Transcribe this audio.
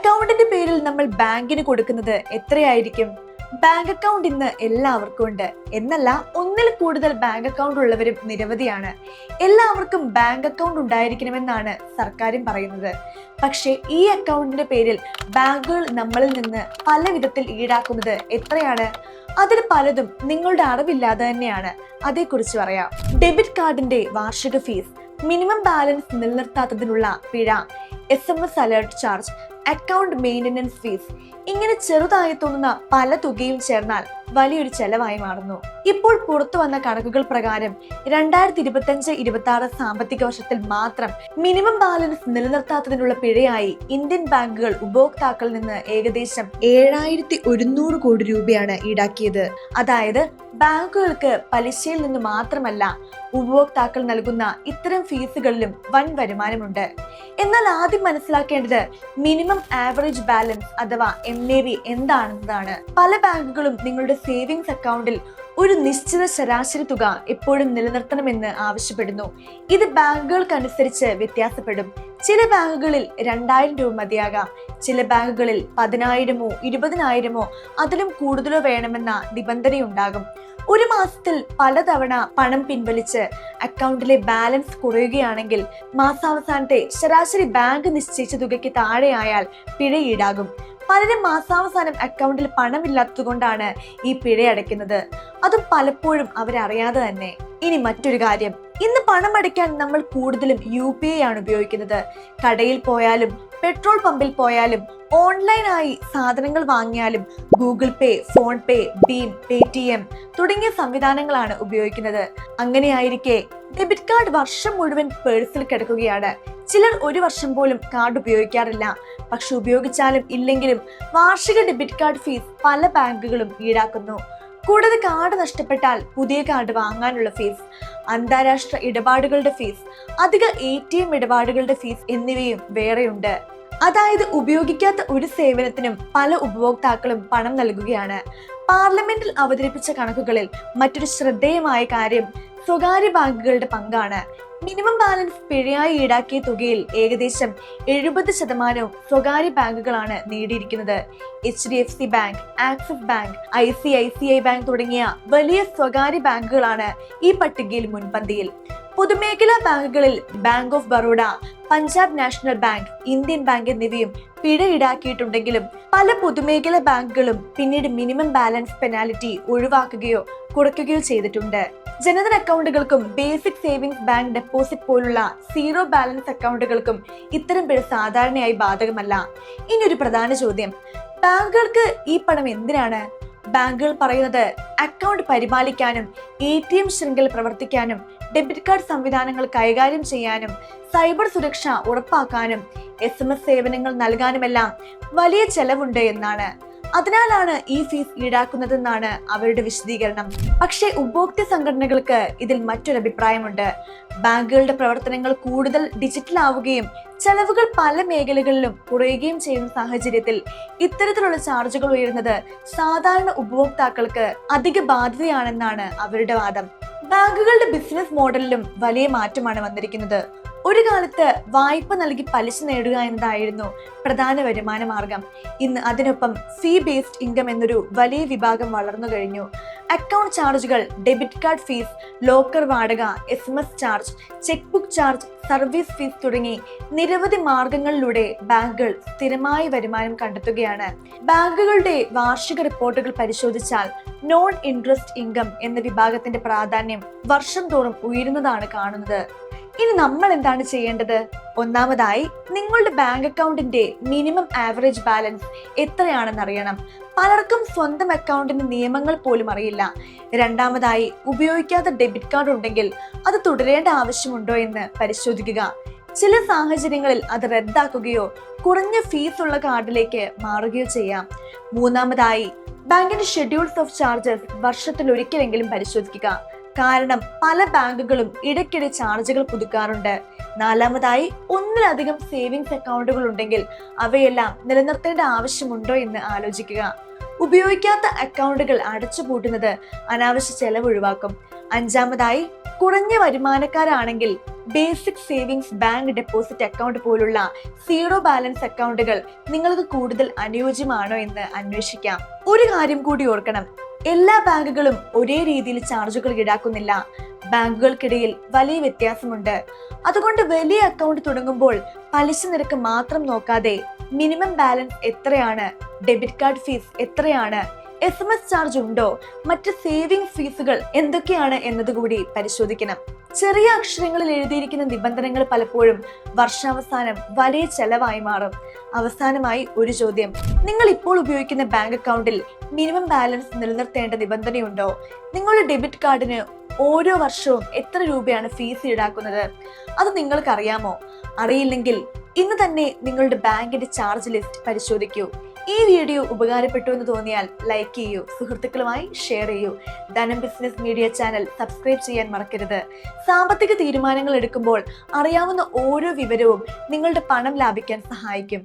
അക്കൗണ്ടിന്റെ പേരിൽ നമ്മൾ ബാങ്കിന് കൊടുക്കുന്നത് എത്രയായിരിക്കും? ബാങ്ക് അക്കൗണ്ട് ഇന്ന് എല്ലാവർക്കും ഉണ്ട് എന്നല്ല, ഒന്നിൽ കൂടുതൽ ബാങ്ക് അക്കൗണ്ട് ഉള്ളവരും നിരവധിയാണ്. എല്ലാവർക്കും ബാങ്ക് അക്കൗണ്ട് ഉണ്ടായിരിക്കണമെന്നാണ് സർക്കാരും പറയുന്നത്. പക്ഷേ ഈ അക്കൗണ്ടിന്റെ പേരിൽ ബാങ്കുകൾ നമ്മളിൽ നിന്ന് പല വിധത്തിൽ ഈടാക്കുന്നത് എത്രയാണ്? അതിൽ പലതും നിങ്ങളുടെ അറിവില്ലാതെ തന്നെയാണ്. അതേക്കുറിച്ച് പറയാം. ഡെബിറ്റ് കാർഡിന്റെ വാർഷിക ഫീസ്, മിനിമം ബാലൻസ് നിലനിർത്താത്തതിനുള്ള പിഴ, SMS alert charge, account maintenance fees, ഇങ്ങനെ ചെറുതായി തോന്നുന്ന പല തുകയും ചേർന്നാൽ വലിയൊരു ചെലവായി മാറുന്നു. ഇപ്പോൾ പുറത്തു വന്ന കണക്കുകൾ പ്രകാരം 2025-26 സാമ്പത്തിക വർഷത്തിൽ മാത്രം മിനിമം ബാലൻസ് നിലനിർത്താത്തതിനുള്ള പിഴയായി ഇന്ത്യൻ ബാങ്കുകൾ ഉപഭോക്താക്കളിൽ നിന്ന് ഏകദേശം 7100 കോടി രൂപയാണ് ഈടാക്കിയത്. അതായത് ബാങ്കുകൾക്ക് പലിശയിൽ നിന്ന് മാത്രമല്ല, ഉപഭോക്താക്കൾ നൽകുന്ന ഇത്തരം ഫീസുകളിലും വൻ വരുമാനമുണ്ട്. എന്നാൽ ആദ്യം മനസ്സിലാക്കേണ്ടത് മിനിമം ആവറേജ് ബാലൻസ് അഥവാ MAB എന്താണെന്നതാണ്. പല ബാങ്കുകളും നിങ്ങളുടെ സേവിങ്സ് അക്കൗണ്ടിൽ ഒരു നിശ്ചിത ശരാശരി തുക എപ്പോഴും നിലനിർത്തണമെന്ന് ആവശ്യപ്പെടുന്നു. ഇത് ബാങ്കുകൾക്കനുസരിച്ച് വ്യത്യാസപ്പെടും. ചില ബാങ്കുകളിൽ 2000 രൂപ മതിയാകാം, ചില ബാങ്കുകളിൽ 10,000-ഓ 20,000-ഓ അതിലും കൂടുതലോ വേണമെന്ന നിബന്ധനയുണ്ടാകും. ഒരു മാസത്തിൽ പലതവണ പണം പിൻവലിച്ച് അക്കൗണ്ടിലെ ബാലൻസ് കുറയുകയാണെങ്കിൽ മാസാവസാനത്തെ ശരാശരി ബാങ്ക് നിശ്ചയിച്ച തുകയ്ക്ക് താഴെയായാൽ പിഴ ഈടാകും. പലരും മാസാവസാനം അക്കൗണ്ടിൽ പണമില്ലാത്തതുകൊണ്ടാണ് ഈ പിഴ അടയ്ക്കുന്നത്, അതും പലപ്പോഴും അവരറിയാതെ തന്നെ. ഇനി മറ്റൊരു കാര്യം, ഇന്ന് പണം അടയ്ക്കാൻ നമ്മൾ കൂടുതലും UPI ആണ് ഉപയോഗിക്കുന്നത്. കടയിൽ പോയാലും പെട്രോൾ പമ്പിൽ പോയാലും ഓൺലൈനായി സാധനങ്ങൾ വാങ്ങിയാലും ഗൂഗിൾ പേ, ഫോൺ പേ, ഭീം, പേടിഎം തുടങ്ങിയ സംവിധാനങ്ങളാണ് ഉപയോഗിക്കുന്നത്. അങ്ങനെയായിരിക്കെ ഡെബിറ്റ് കാർഡ് വർഷം മുഴുവൻ പേഴ്സിൽ കിടക്കുകയാണ്. ചിലർ ഒരു വർഷം പോലും കാർഡ് ഉപയോഗിക്കാറില്ല. പക്ഷെ ഉപയോഗിച്ചാലും ഇല്ലെങ്കിലും വാർഷിക ഡെബിറ്റ് കാർഡ് ഫീസ് പല ബാങ്കുകളും ഈടാക്കുന്നു. കൂടാതെ കാർഡ് നഷ്ടപ്പെട്ടാൽ പുതിയ കാർഡ് വാങ്ങാനുള്ള ഫീസ്, അന്താരാഷ്ട്ര ഇടപാടുകളുടെ ഫീസ്, അധിക ATM ഇടപാടുകളുടെ ഫീസ് എന്നിവയും വേറെയുണ്ട്. അതായത് ഉപയോഗിക്കാത്ത ഒരു സേവനത്തിനും പല ഉപഭോക്താക്കളും പണം നൽകുകയാണ്. പാർലമെന്റിൽ അവതരിപ്പിച്ച കണക്കുകളിൽ മറ്റൊരു ശ്രദ്ധേയമായ കാര്യം സ്വകാര്യ ബാങ്കുകളുടെ പങ്കാണ്. മിനിമം ബാലൻസ് പിഴയായി ഈടാക്കിയ തുകയിൽ ഏകദേശം 70% സ്വകാര്യ ബാങ്കുകളാണ് നേടിയിരിക്കുന്നത്. HDFC bank, axis bank, ICICI bank തുടങ്ങിയ വലിയ സ്വകാര്യ ബാങ്കുകളാണ് ഈ പട്ടികയിൽ മുൻപന്തിയിൽ. പൊതുമേഖലാ ബാങ്കുകളിൽ bank of Baroda, Punjab national bank, Indian bank എന്നിവയും പിഴ ഈടാക്കിയിട്ടുണ്ടെങ്കിലും പല പൊതുമേഖലാ ബാങ്കുകളും പിന്നീട് മിനിമം ബാലൻസ് പെനാൽറ്റി ഒഴിവാക്കുകയോ കുറയ്ക്കുകയോ ചെയ്തിട്ടുണ്ട്. Jan Dhan അക്കൗണ്ടുകൾക്കും basic savings bank deposit പോലുള്ള സീറോ ബാലൻസ് അക്കൗണ്ടുകൾക്കും ഇത്തരം പിഴ സാധാരണയായി ബാധകമല്ല. ഇനിയൊരു പ്രധാന ചോദ്യം, ബാങ്കുകൾക്ക് ഈ പണം എന്തിനാണ്? ബാങ്കുകൾ പറയുന്നത് അക്കൗണ്ട് പരിപാലിക്കാനും ATM ശൃംഖല പ്രവർത്തിക്കാനും ഡെബിറ്റ് കാർഡ് സംവിധാനങ്ങൾ കൈകാര്യം ചെയ്യാനും സൈബർ സുരക്ഷ ഉറപ്പാക്കാനും SMS സേവനങ്ങൾ നൽകാനുമെല്ലാം വലിയ ചെലവുണ്ട് എന്നാണ്. അതിനാലാണ് ഈ ഫീസ് ഈടാക്കുന്നതെന്നാണ് അവരുടെ വിശദീകരണം. പക്ഷേ ഉപഭോക്തൃ സംഘടനകൾക്ക് ഇതിൽ മറ്റൊരു അഭിപ്രായമുണ്ട്. ബാങ്കുകളുടെ പ്രവർത്തനങ്ങൾ കൂടുതൽ ഡിജിറ്റൽ ആവുകയും ചെലവുകൾ പല മേഖലകളിലും കുറയുകയും ചെയ്യുന്ന സാഹചര്യത്തിൽ ഇത്തരത്തിലുള്ള ചാർജുകൾ ഉയരുന്നത് സാധാരണ ഉപഭോക്താക്കൾക്ക് അധിക ബാധ്യതയാണെന്നാണ് അവരുടെ വാദം. ബാങ്കുകളുടെ ബിസിനസ് മോഡലിലും വലിയ മാറ്റമാണ് വന്നിരിക്കുന്നത്. ഒരു കാലത്ത് വായ്പ നൽകി പലിശ നേടുക എന്നതായിരുന്നു പ്രധാന വരുമാന മാർഗം. ഇന്ന് അതിനൊപ്പം ഫീ ബേസ്ഡ് ഇൻകം എന്നൊരു വലിയ വിഭാഗം വളർന്നു കഴിഞ്ഞു. അക്കൗണ്ട് ചാർജുകൾ, ഡെബിറ്റ് കാർഡ് ഫീസ്, ലോക്കർ വാടക, SMS charge, check book charge, service fees തുടങ്ങി നിരവധി മാർഗങ്ങളിലൂടെ ബാങ്കുകൾ സ്ഥിരമായ വരുമാനം കണ്ടെത്തുകയാണ്. ബാങ്കുകളുടെ വാർഷിക റിപ്പോർട്ടുകൾ പരിശോധിച്ചാൽ നോൺ ഇൻട്രസ്റ്റ് ഇൻകം എന്ന വിഭാഗത്തിന്റെ പ്രാധാന്യം വർഷം തോറും ഉയരുന്നതാണ് കാണുന്നത്. ഇനി നമ്മൾ എന്താണ് ചെയ്യേണ്ടത്? ഒന്നാമതായി നിങ്ങളുടെ ബാങ്ക് അക്കൗണ്ടിന്റെ മിനിമം ആവറേജ് ബാലൻസ് എത്രയാണെന്ന് അറിയണം. പലർക്കും സ്വന്തം അക്കൗണ്ടിന്റെ നിയമങ്ങൾ പോലും അറിയില്ല. രണ്ടാമതായി ഉപയോഗിക്കാത്ത ഡെബിറ്റ് കാർഡ് ഉണ്ടെങ്കിൽ അത് തുടരേണ്ട ആവശ്യമുണ്ടോ എന്ന് പരിശോധിക്കുക. ചില സാഹചര്യങ്ങളിൽ അത് റദ്ദാക്കുകയോ കുറഞ്ഞ ഫീസ് ഉള്ള കാർഡിലേക്ക് മാറുകയോ ചെയ്യാം. മൂന്നാമതായി ബാങ്കിന്റെ ഷെഡ്യൂൾസ് ഓഫ് ചാർജസ് വർഷത്തിൽ ഒരിക്കലെങ്കിലും പരിശോധിക്കുക. കാരണം പല ബാങ്കുകളും ഇടയ്ക്കിടെ ചാർജുകൾ പുതുക്കാറുണ്ട്. നാലാമതായി ഒന്നിലധികം സേവിങ്സ് അക്കൗണ്ടുകൾ ഉണ്ടെങ്കിൽ അവയെല്ലാം നിലനിർത്തേണ്ട ആവശ്യമുണ്ടോ എന്ന് ആലോചിക്കുക. ഉപയോഗിക്കാത്ത അക്കൗണ്ടുകൾ അടച്ചുപൂട്ടുന്നത് അനാവശ്യ ചെലവ് ഒഴിവാക്കും. അഞ്ചാമതായി കുറഞ്ഞ വരുമാനക്കാരാണെങ്കിൽ basic savings bank deposit account പോലുള്ള സീറോ ബാലൻസ് അക്കൗണ്ടുകൾ നിങ്ങൾക്ക് കൂടുതൽ അനുയോജ്യമാണോ എന്ന് അന്വേഷിക്കാം. ഒരു കാര്യം കൂടി ഓർക്കണം, എല്ലാ ബാങ്കുകളും ഒരേ രീതിയിൽ ചാർജുകൾ ഈടാക്കുന്നില്ല. ബാങ്കുകൾക്കിടയിൽ വലിയ വ്യത്യാസമുണ്ട്. അതുകൊണ്ട് വലിയ അക്കൗണ്ട് തുടങ്ങുമ്പോൾ പലിശ നിരക്ക് മാത്രം നോക്കാതെ മിനിമം ബാലൻസ് എത്രയാണ്, ഡെബിറ്റ് കാർഡ് ഫീസ് എത്രയാണ്, SMS ചാർജ് ഉണ്ടോ, മറ്റ് സേവിംഗ് ഫീസുകൾ എന്തൊക്കെയാണ് എന്നതുകൂടി പരിശോധിക്കണം. ചെറിയ അക്ഷരങ്ങളിൽ എഴുതിയിരിക്കുന്ന നിബന്ധനകൾ പലപ്പോഴും വർഷാവസാനം വലിയ ചെലവായി മാറും. അവസാനമായി ഒരു ചോദ്യം, നിങ്ങൾ ഇപ്പോൾ ഉപയോഗിക്കുന്ന ബാങ്ക് അക്കൗണ്ടിൽ മിനിമം ബാലൻസ് നിലനിർത്തേണ്ട നിബന്ധനയുണ്ടോ? നിങ്ങളുടെ ഡെബിറ്റ് കാർഡിന് ഓരോ വർഷവും എത്ര രൂപയാണ് ഫീസ് ഈടാക്കുന്നത്? അത് നിങ്ങൾക്കറിയാമോ? അറിയില്ലെങ്കിൽ ഇന്ന് തന്നെ നിങ്ങളുടെ ബാങ്കിന്റെ ചാർജ് ലിസ്റ്റ് പരിശോധിക്കൂ. ഈ വീഡിയോ ഉപകാരപ്പെട്ടു എന്ന് തോന്നിയാൽ ലൈക്ക് ചെയ്യൂ, സുഹൃത്തുക്കളുമായി ഷെയർ ചെയ്യൂ. ധനം ബിസിനസ് മീഡിയ ചാനൽ സബ്സ്ക്രൈബ് ചെയ്യാൻ മറക്കരുത്. സാമ്പത്തിക തീരുമാനങ്ങൾ എടുക്കുമ്പോൾ അറിയാവുന്ന ഓരോ വിവരവും നിങ്ങളുടെ പണം ലാഭിക്കാൻ സഹായിക്കും.